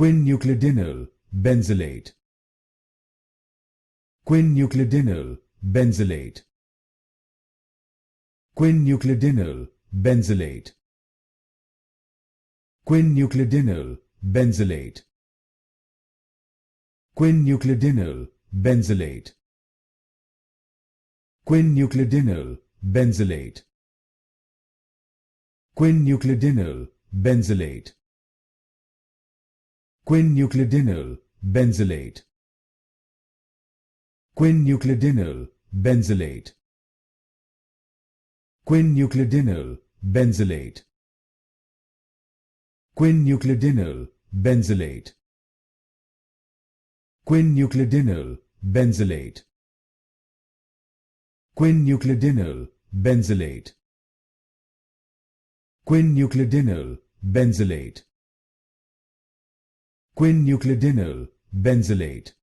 Quinuclidinyl Benzilate. Quinuclidinyl Benzilate. Quinuclidinyl Benzilate. Quinuclidinyl Benzilate. Quinuclidinyl Benzilate. Quinuclidinyl Benzilate. Quinuclidinyl Benzilate. Quinuclidinyl Benzilate. Quinuclidinyl Benzilate. Quinuclidinyl Benzilate. Quinuclidinyl Benzilate. Quinuclidinyl Benzilate. Quinuclidinyl Benzilate. Quinuclidinyl Benzilate. Quinuclidinyl Benzilate.